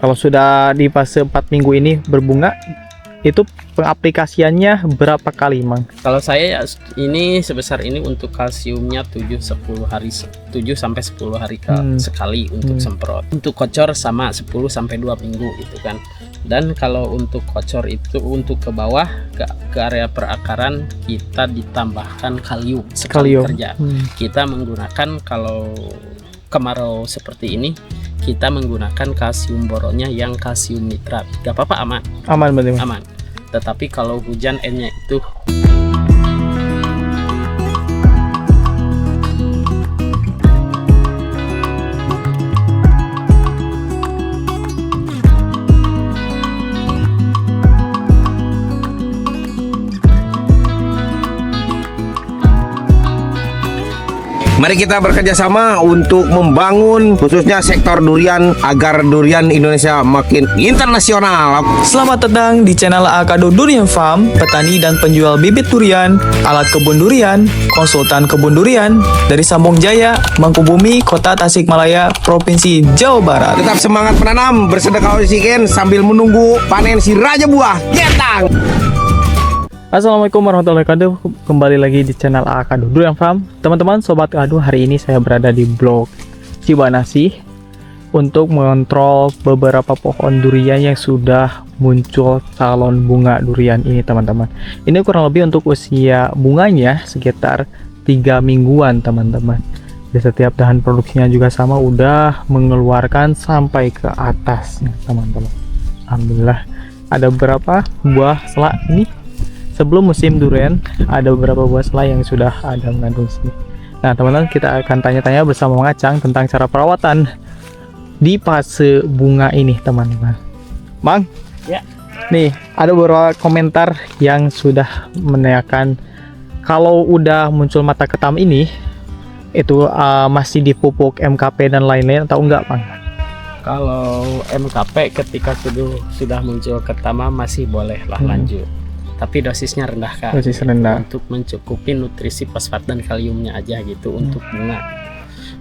Kalau sudah di fase 4 minggu ini berbunga, itu pengaplikasiannya berapa kali, Mang? Kalau saya ya ini sebesar ini untuk kalsiumnya 7-10 hari 7-10 hari sekali untuk semprot. Untuk kocor sama 10-2 minggu gitu kan. Dan kalau untuk kocor itu untuk ke bawah ke area perakaran kita ditambahkan kalium sekali kerja. Kita menggunakan kalau kemarau seperti ini kita menggunakan kalsium boronnya yang kalsium nitrat. Gak apa-apa, aman. Aman berarti, Mang? Aman. Tetapi kalau hujan N-nya itu Mari kita bekerja sama untuk membangun khususnya sektor durian agar durian Indonesia makin internasional. Selamat datang di channel Akado Durian Farm, petani dan penjual bibit durian, alat kebun durian, konsultan kebun durian dari Sambong Jaya, Mangkubumi, Kota Tasikmalaya, Provinsi Jawa Barat. Tetap semangat menanam, bersedekah oksigen sambil menunggu panen si raja buah. Getang! Assalamualaikum warahmatullahi wabarakatuh. Kembali lagi di channel Akado Durian Farm. Teman-teman sobat Akado, hari ini saya berada di blok Cibanasih untuk mengontrol beberapa pohon durian yang sudah muncul calon bunga durian ini, teman-teman. Ini kurang lebih untuk usia bunganya sekitar 3 mingguan, teman-teman. Di setiap dahan produksinya juga sama, udah mengeluarkan sampai ke atasnya, teman-teman. Alhamdulillah. Ada beberapa buah selak ini sebelum musim durian, ada beberapa buah selai yang sudah ada mengandung sini. Nah, teman-teman, kita akan tanya-tanya bersama Mang Acang tentang cara perawatan di fase bunga ini, teman-teman. Mang, ya. Nih, ada beberapa komentar yang sudah menanyakan kalau udah muncul mata ketam ini, itu masih dipupuk MKP dan lain-lain atau enggak, Mang? kalau MKP ketika sudah muncul ketama masih bolehlah lanjut. Tapi dosisnya rendah, Kak. Dosis rendah. Untuk mencukupi nutrisi fosfat dan kaliumnya aja gitu untuk bunga.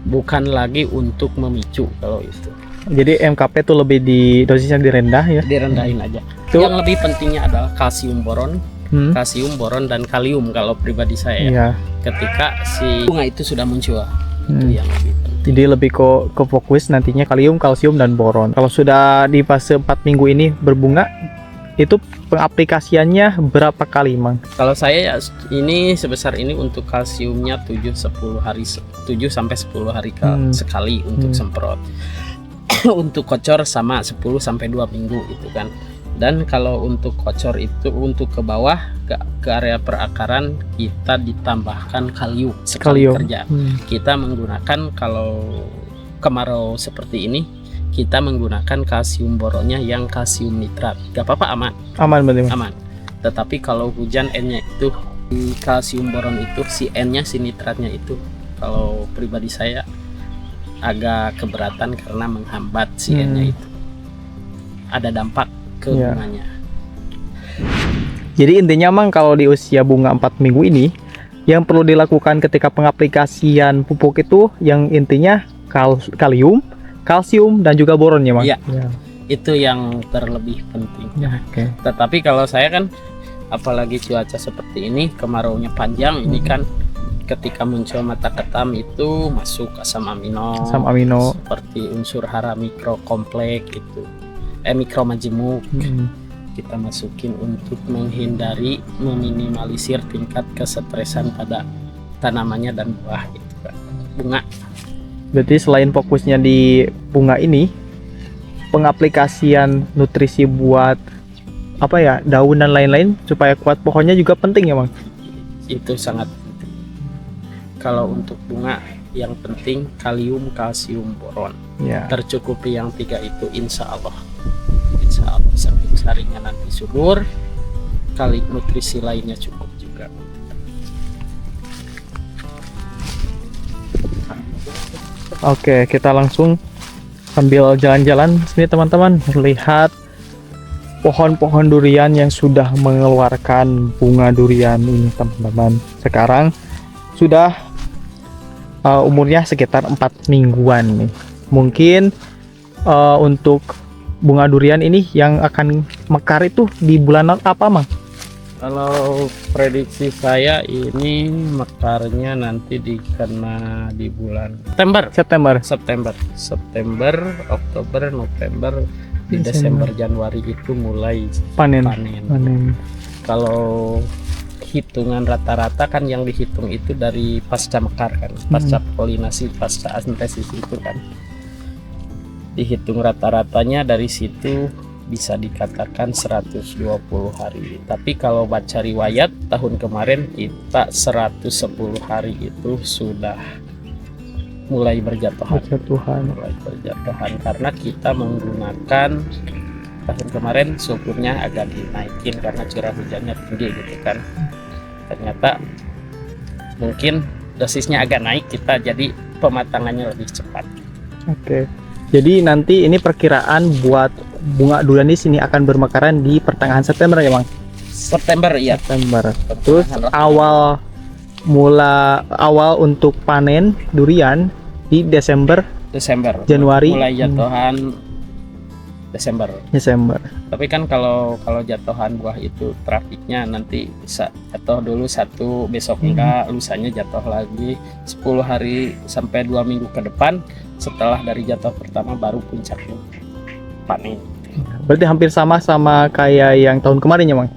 Bukan lagi untuk memicu kalau itu. Jadi MKP tuh lebih di dosisnya direndah ya? Direndahin aja. Tuh. Yang lebih pentingnya adalah kalsium boron, dan kalium kalau pribadi saya. Iya. Ketika si bunga itu sudah muncul. Itu yang lebih penting. Jadi lebih ke fokus nantinya kalium, kalsium, dan boron. Kalau sudah di fase 4 minggu ini berbunga, itu pengaplikasiannya berapa kali, Mang? Kalau saya ya ini sebesar ini untuk kalsiumnya 7-10 hari 7-10 hari sekali untuk semprot. Untuk kocor sama 10-2 minggu gitu kan. Dan kalau untuk kocor itu untuk ke bawah ke area perakaran kita ditambahkan kalium sekali kerja. Kita menggunakan kalau kemarau seperti ini kita menggunakan kalsium boronnya yang kalsium nitrat. Gak apa-apa, aman. Aman berarti, Mang? Aman. Tetapi kalau hujan N-nya itu di kalsium boron itu si N-nya si nitratnya itu kalau pribadi saya agak keberatan karena menghambat si N-nya itu. Ada dampak ke bunganya. Jadi intinya, Mang, kalau di usia bunga 4 minggu ini yang perlu dilakukan ketika pengaplikasian pupuk itu yang intinya kalium, kalsium, dan juga boron ya, Mang? Iya. Itu yang terlebih penting. Okay. Tetapi kalau saya kan apalagi cuaca seperti ini, kemaraunya panjang, ini kan ketika muncul mata ketam itu masuk asam amino seperti unsur hara mikrokompleks gitu. Mikro majemuk. Kita masukin untuk menghindari meminimalisir tingkat kesetresan pada tanamannya dan buah gitu kan. Bunga. Berarti selain fokusnya di bunga ini, pengaplikasian nutrisi buat apa ya, daun dan lain-lain supaya kuat pohonnya juga penting ya, Mang? Itu sangat penting. Kalau untuk bunga yang penting kalium, kalsium, boron. Tercukupi yang 3 itu insya Allah sampai sarinya nanti subur, kali nutrisi lainnya cukup juga. Oke, kita langsung sambil jalan-jalan sini, teman-teman, melihat pohon-pohon durian yang sudah mengeluarkan bunga durian ini, teman-teman. Sekarang sudah umurnya sekitar 4 mingguan nih. Mungkin untuk bunga durian ini yang akan mekar itu di bulan apa, Mang? Kalau prediksi saya ini mekarnya nanti dikena di bulan September. September, Oktober, November, di Desember, Januari itu mulai Panen. Kalau hitungan rata-rata kan yang dihitung itu dari pasca mekar kan, pasca polinasi, pasca antesis itu kan. Dihitung rata-ratanya dari situ bisa dikatakan 120 hari. Tapi kalau baca riwayat tahun kemarin kita 110 hari itu sudah mulai berjatuhan. Mulai berjatuhan karena kita menggunakan tahun kemarin suhunya agak dinaikin karena curah hujannya tinggi gitu kan. Ternyata mungkin dosisnya agak naik, kita jadi pematangannya lebih cepat. Oke. Jadi nanti ini perkiraan buat bunga durian di sini akan bermekaran di pertengahan September ya, Bang? September ya. September. Terus awal untuk panen durian di Desember, Januari, mulai jatuhan Desember. Tapi kan kalau jatuhan buah itu trafiknya nanti bisa jatuh dulu satu, besok enggak, lusanya jatuh lagi 10 hari sampai 2 minggu ke depan. Setelah dari jatuh pertama baru puncaknya panen. Berarti hampir sama kayak yang tahun kemarin ya, Bang?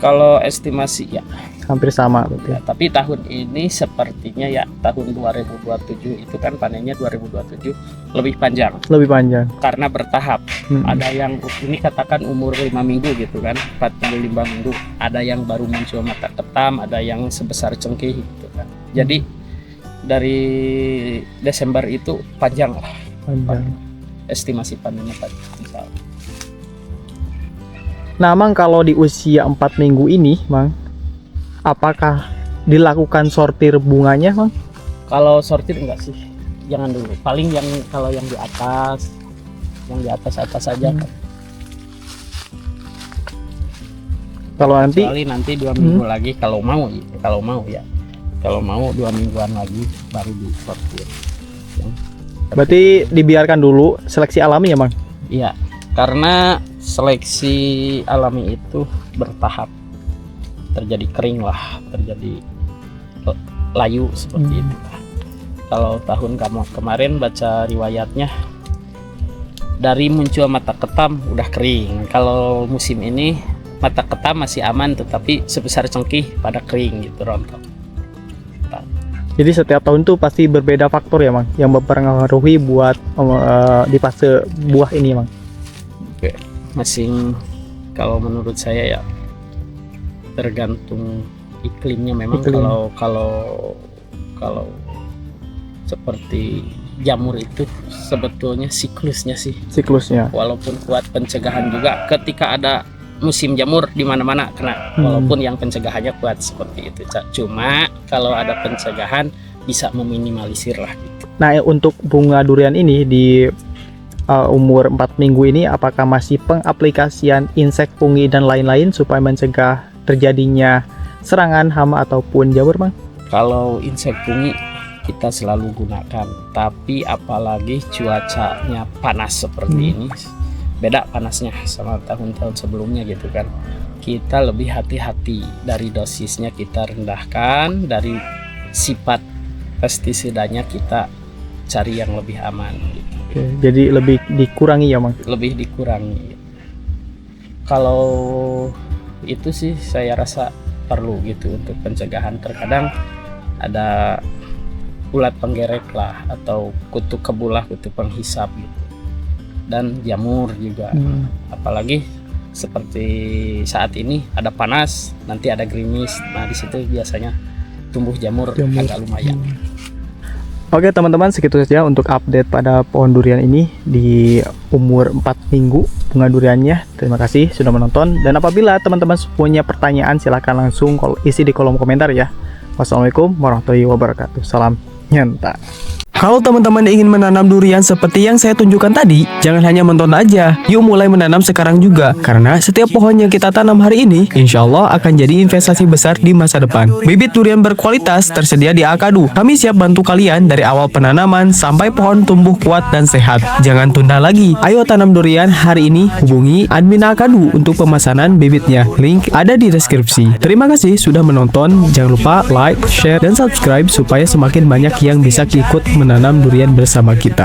Kalau estimasi ya hampir sama berarti. ya, tapi tahun ini sepertinya ya tahun 2027 itu kan panennya 2027 lebih panjang karena bertahap. Ada yang ini katakan umur 5 minggu gitu kan, 45 minggu, ada yang baru muncul mata ketam, ada yang sebesar cengkeh gitu kan. Jadi dari Desember itu panjang lah, estimasi panennya panjang misal. Nah, Mang, kalau di usia 4 minggu ini, Mang, apakah dilakukan sortir bunganya, Mang? Kalau sortir enggak sih, jangan dulu. Paling yang kalau yang di atas saja. Kalau nanti Kecuali nanti 2 minggu lagi kalau mau 2 mingguan lagi baru disortir. berarti dibiarkan dulu seleksi alami ya, Mang? Iya, karena seleksi alami itu bertahap. Terjadi kering lah, terjadi layu seperti itu. Kalau tahun kemarin baca riwayatnya dari muncul mata ketam udah kering. Kalau musim ini mata ketam masih aman, tetapi sebesar cengkih pada kering gitu, rontok. Jadi setiap tahun tuh pasti berbeda faktor ya, Mang, yang mempengaruhi buat di fase buah ini, Mang. Oke. Masing kalau menurut saya ya tergantung iklimnya memang. Kalau seperti jamur itu sebetulnya siklusnya walaupun kuat pencegahan juga ketika ada musim jamur di mana-mana kena, walaupun yang pencegahannya kuat seperti itu. Cuma kalau ada pencegahan bisa meminimalisir lah gitu. Nah, untuk bunga durian ini di umur 4 minggu ini apakah masih pengaplikasian insek, fungi dan lain-lain supaya mencegah terjadinya serangan hama ataupun jamur, Bang? Kalau insek fungi kita selalu gunakan, tapi apalagi cuacanya panas seperti ini, beda panasnya sama tahun-tahun sebelumnya gitu kan. Kita lebih hati-hati, dari dosisnya kita rendahkan, dari sifat pestisidanya kita cari yang lebih aman gitu. Oke, jadi lebih dikurangi ya, Mang? Lebih dikurangi. Kalau itu sih saya rasa perlu gitu untuk pencegahan. Terkadang ada ulat penggerek lah, atau kutu kebulah, kutu penghisap gitu, dan jamur juga. Apalagi seperti saat ini ada panas, nanti ada gerimis, nah di situ biasanya tumbuh jamur. Agak lumayan. Oke teman-teman, segitu saja untuk update pada pohon durian ini di umur 4 minggu bunga duriannya. Terima kasih sudah menonton, dan apabila teman-teman punya pertanyaan silahkan langsung isi di kolom komentar ya. Wassalamualaikum warahmatullahi wabarakatuh. Salam nyenta. Kalau teman-teman ingin menanam durian seperti yang saya tunjukkan tadi, jangan hanya menonton aja. Yuk mulai menanam sekarang juga. Karena setiap pohon yang kita tanam hari ini, insya Allah akan jadi investasi besar di masa depan. Bibit durian berkualitas tersedia di Akadu. Kami siap bantu kalian dari awal penanaman sampai pohon tumbuh kuat dan sehat. Jangan tunda lagi. Ayo tanam durian hari ini. Hubungi admin Akadu untuk pemesanan bibitnya. Link ada di deskripsi. Terima kasih sudah menonton. Jangan lupa like, share, dan subscribe supaya semakin banyak yang bisa ikut menanam durian bersama kita.